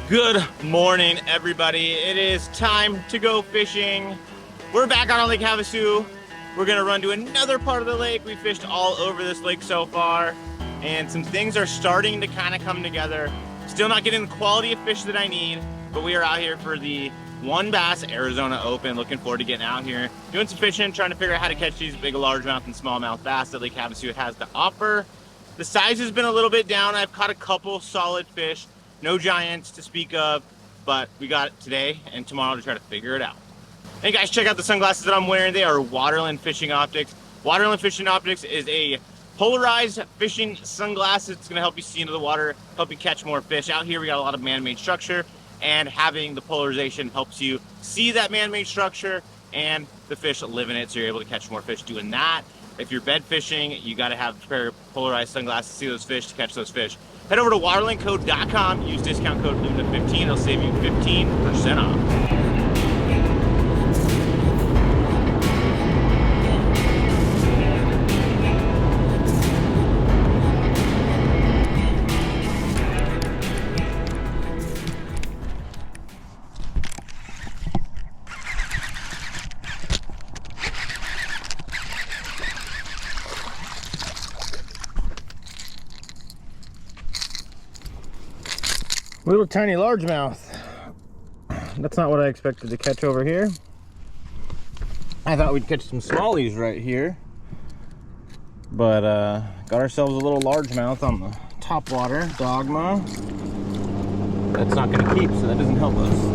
Good morning, everybody. It is time to go fishing. We're back on Lake Havasu. We're gonna run to another part of the lake. We fished all over this lake so far, and some things are starting to kind of come together. Still not getting the quality of fish that I need, but we are out here for the One Bass Arizona Open. Looking forward to getting out here, doing some fishing, trying to figure out how to catch these big largemouth and smallmouth bass that Lake Havasu has to offer. The size has been a little bit down. I've caught a couple solid fish. No giants to speak of, but we got it today and tomorrow to try to figure it out. Hey guys, check out the sunglasses that I'm wearing. They are Waterland Fishing Optics. Waterland Fishing Optics is a polarized fishing sunglass. It's gonna help you see into the water, help you catch more fish. Out here we got a lot of man-made structure, and having the polarization helps you see that man-made structure and the fish live in it, so you're able to catch more fish doing that. If you're bed fishing, you gotta have a pair of polarized sunglasses to see those fish, to catch those fish. Head over to waterlandcode.com, use discount code LUNA15, it'll save you 15% off. Little tiny largemouth. That's not what I expected to catch over here. I thought we'd catch some smallies right here, but got ourselves a little largemouth on the top water, dogma. That's not gonna keep, so that doesn't help us.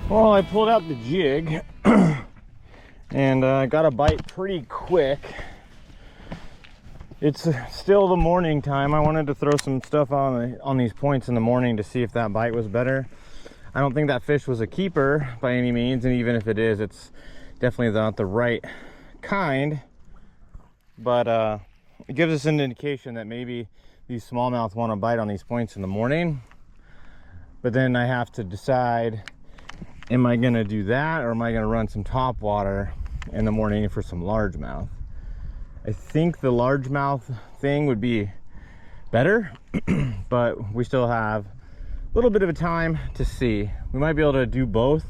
Well, I pulled out the jig and got a bite pretty quick. It's still the morning time. I wanted to throw some stuff on these points in the morning to see if that bite was better. I don't think that fish was a keeper by any means, and even if it is, it's definitely not the right kind. But it gives us an indication that maybe these smallmouth want to bite on these points in the morning. But then I have to decide, am I gonna do that, or am I gonna run some top water in the morning for some largemouth? I think the largemouth thing would be better, but we still have a little bit of a time to see. We might be able to do both.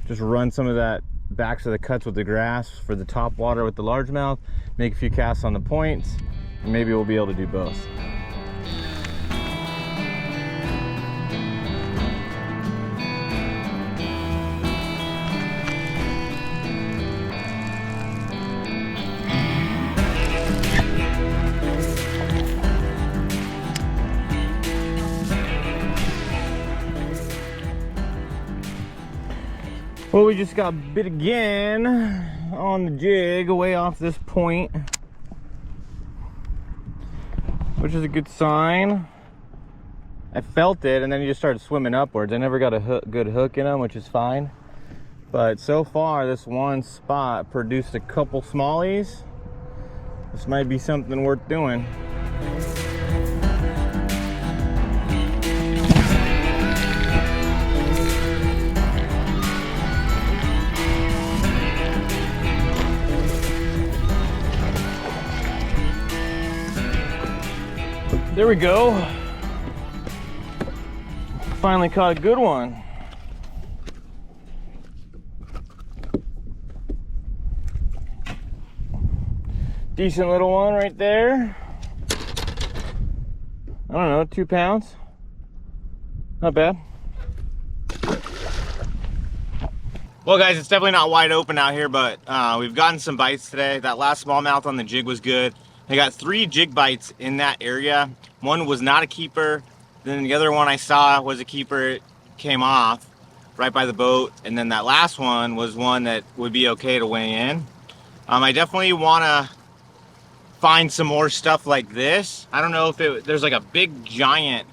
Just run some of that backs of the cuts with the grass for the top water with the largemouth, make a few casts on the points, and maybe we'll be able to do both. Well, we just got bit again on the jig way off this point, which is a good sign. I felt it and then he just started swimming upwards. I never got a good hook in him, which is fine. But so far, this one spot produced a couple smallies. This might be something worth doing. There we go. Finally caught a good one. Decent little one right there. I don't know, 2 pounds. Not bad. Well guys, it's definitely not wide open out here, but we've gotten some bites today. That last smallmouth on the jig was good. I got 3 jig bites in that area. One was not a keeper. Then the other one I saw was a keeper. It came off right by the boat. And then that last one was one that would be okay to weigh in. I definitely want to find some more stuff like this. I don't know if there's like a big giant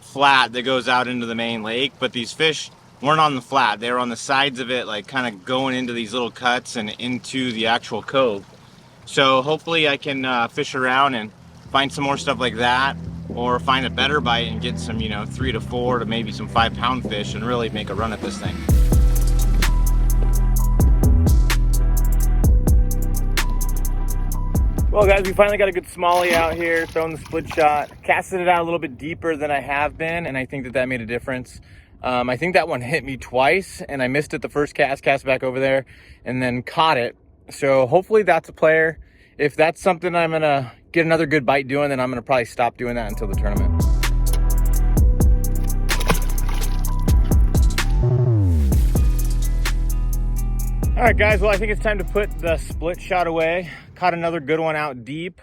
flat that goes out into the main lake, but these fish weren't on the flat. They were on the sides of it, like kind of going into these little cuts and into the actual cove. So hopefully I can fish around and find some more stuff like that, or find a better bite and get some, 3 to 4 to maybe some 5-pound fish and really make a run at this thing. Well guys, we finally got a good smallie out here, throwing the split shot. Casted it out a little bit deeper than I have been, and I think that made a difference. I think that one hit me twice, and I missed it the first cast back over there, and then caught it. So hopefully that's a player. If that's something I'm gonna get another good bite doing, then I'm gonna probably stop doing that until the tournament. All right guys, well I think it's time to put the split shot away. Caught another good one out deep.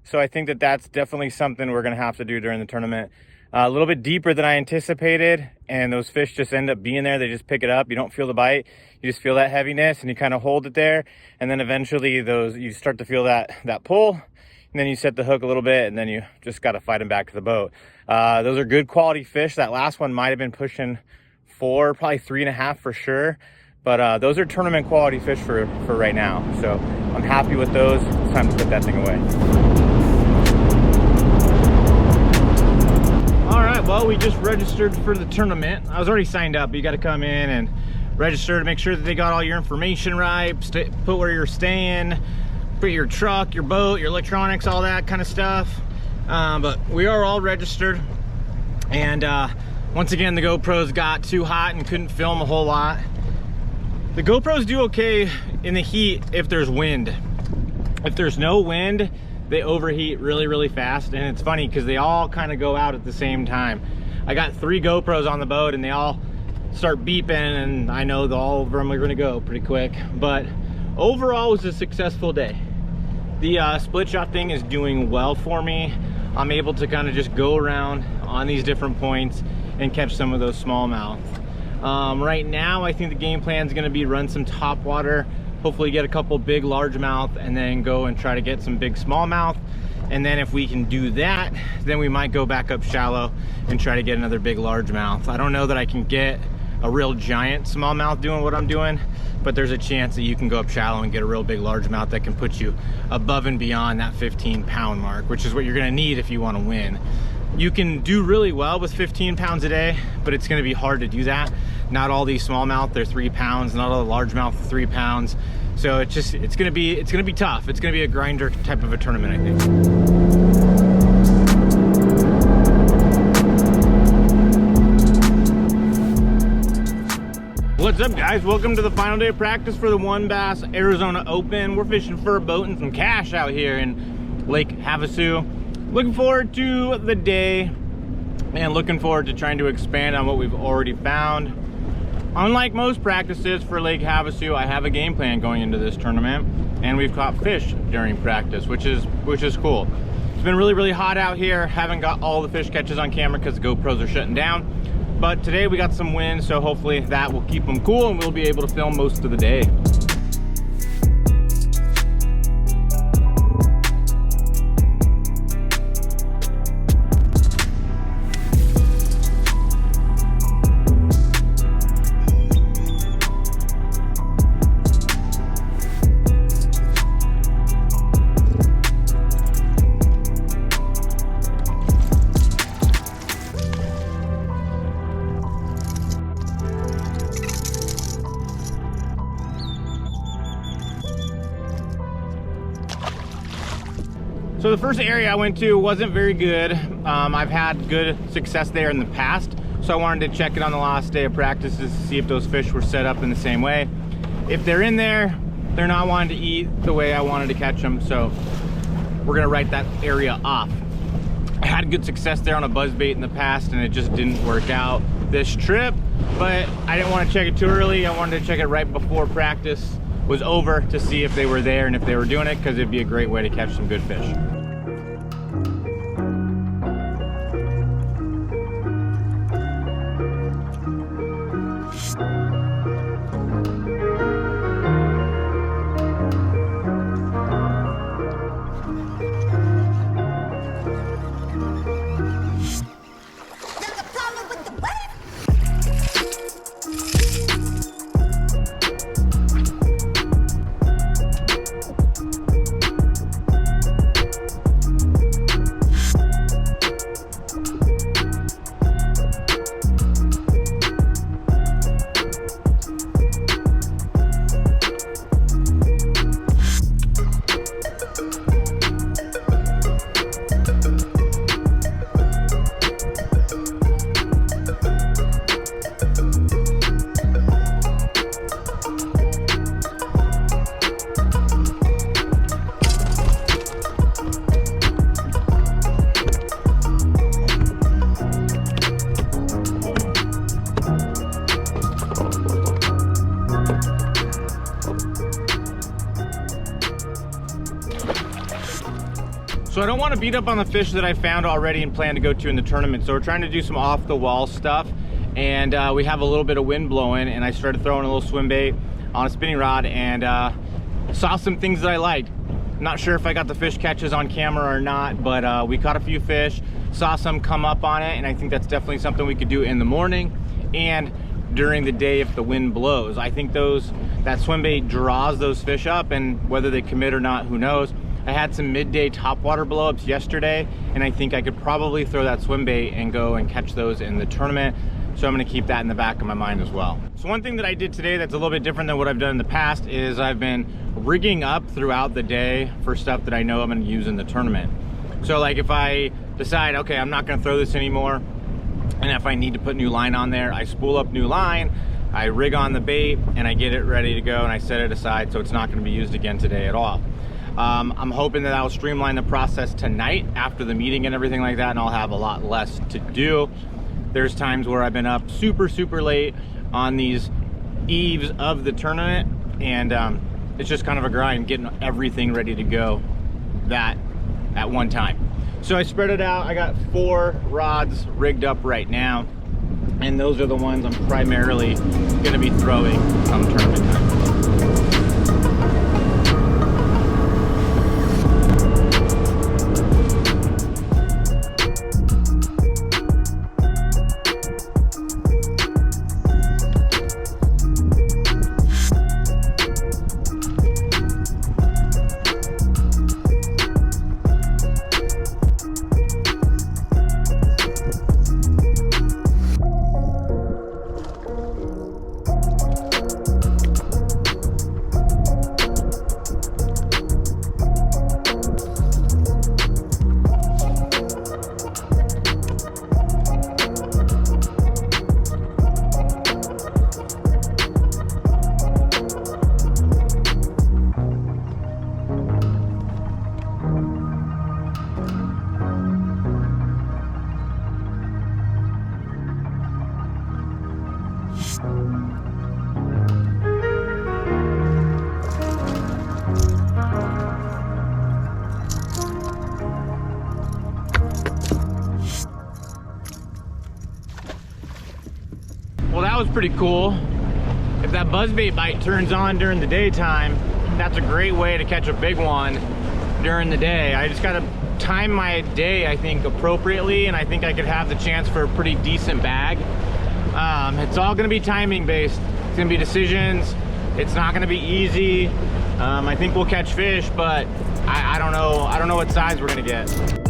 So I think that that's definitely something we're gonna have to do during the tournament. A little bit deeper than I anticipated, and those fish just end up being there. They just pick it up. You don't feel the bite. You just feel that heaviness, and you kind of hold it there. And then eventually you start to feel that pull, and then you set the hook a little bit, and then you just got to fight them back to the boat. Those are good quality fish. That last one might have been pushing 4, probably 3.5 for sure. But those are tournament quality fish for right now. So I'm happy with those. It's time to put that thing away. All right, well, we just registered for the tournament. I was already signed up, but you got to come in and register to make sure that they got all your information right, put where you're staying, put your truck, your boat, your electronics, all that kind of stuff. But we are all registered. And once again, the GoPros got too hot and couldn't film a whole lot. The GoPros do okay in the heat if there's wind. If there's no wind, they overheat really fast. And it's funny because they all kind of go out at the same time. I got 3 GoPros on the boat and they all start beeping, and I know all of them are going to go pretty quick. But overall, it was a successful day. The split shot thing is doing well for me. I'm able to kind of just go around on these different points and catch some of those smallmouth. Right now, I think the game plan is going to be run some top water, hopefully get a couple big largemouth, and then go and try to get some big smallmouth. And then if we can do that, then we might go back up shallow and try to get another big largemouth. I don't know that I can get a real giant smallmouth doing what I'm doing, but there's a chance that you can go up shallow and get a real big largemouth that can put you above and beyond that 15-pound mark, which is what you're going to need if you want to win. You can do really well with 15 pounds a day, but it's going to be hard to do that. Not all these smallmouth, they're 3 pounds. Not all the largemouth are 3 pounds. So it's going to be tough. It's going to be a grinder type of a tournament, I think. What's up guys, welcome to the final day of practice for the One Bass Arizona Open. We're fishing for a boat and some cash out here in Lake Havasu. Looking forward to the day and looking forward to trying to expand on what we've already found. Unlike most practices for Lake Havasu, I have a game plan going into this tournament, and we've caught fish during practice, which is cool. It's been really hot out here. Haven't got all the fish catches on camera because the GoPros are shutting down. But today we got some wind, so hopefully that will keep them cool and we'll be able to film most of the day. So the first area I went to wasn't very good. I've had good success there in the past, so I wanted to check it on the last day of practices to see if those fish were set up in the same way. If they're in there, they're not wanting to eat the way I wanted to catch them, so we're gonna write that area off. I had good success there on a buzzbait in the past and it just didn't work out this trip, but I didn't want to check it too early. I wanted to check it right before practice was over to see if they were there and if they were doing it, because it'd be a great way to catch some good fish. So I don't want to beat up on the fish that I found already and plan to go to in the tournament. So we're trying to do some off the wall stuff, and we have a little bit of wind blowing, and I started throwing a little swim bait on a spinning rod and saw some things that I liked. Not sure if I got the fish catches on camera or not, but we caught a few fish, saw some come up on it, and I think that's definitely something we could do in the morning and during the day if the wind blows. I think that swim bait draws those fish up, and whether they commit or not, who knows. I had some midday topwater blowups yesterday, and I think I could probably throw that swim bait and go and catch those in the tournament. So I'm gonna keep that in the back of my mind as well. So one thing that I did today that's a little bit different than what I've done in the past is I've been rigging up throughout the day for stuff that I know I'm gonna use in the tournament. So like if I decide, okay, I'm not gonna throw this anymore, and if I need to put new line on there, I spool up new line, I rig on the bait, and I get it ready to go, and I set it aside so it's not gonna be used again today at all. I'm hoping that I'll streamline the process tonight after the meeting and everything like that, and I'll have a lot less to do. There's times where I've been up super late on these eves of the tournament, and it's just kind of a grind getting everything ready to go that at one time. So I spread it out. I got 4 rods rigged up right now, and those are the ones I'm primarily going to be throwing come tournament time. Well, that was pretty cool. If that buzzbait bite turns on during the daytime, that's a great way to catch a big one during the day. I just gotta time my day, I think, appropriately, and I think I could have the chance for a pretty decent bag. It's all gonna be timing based. It's gonna be decisions. It's not gonna be easy. I think we'll catch fish, but I don't know what size we're gonna get.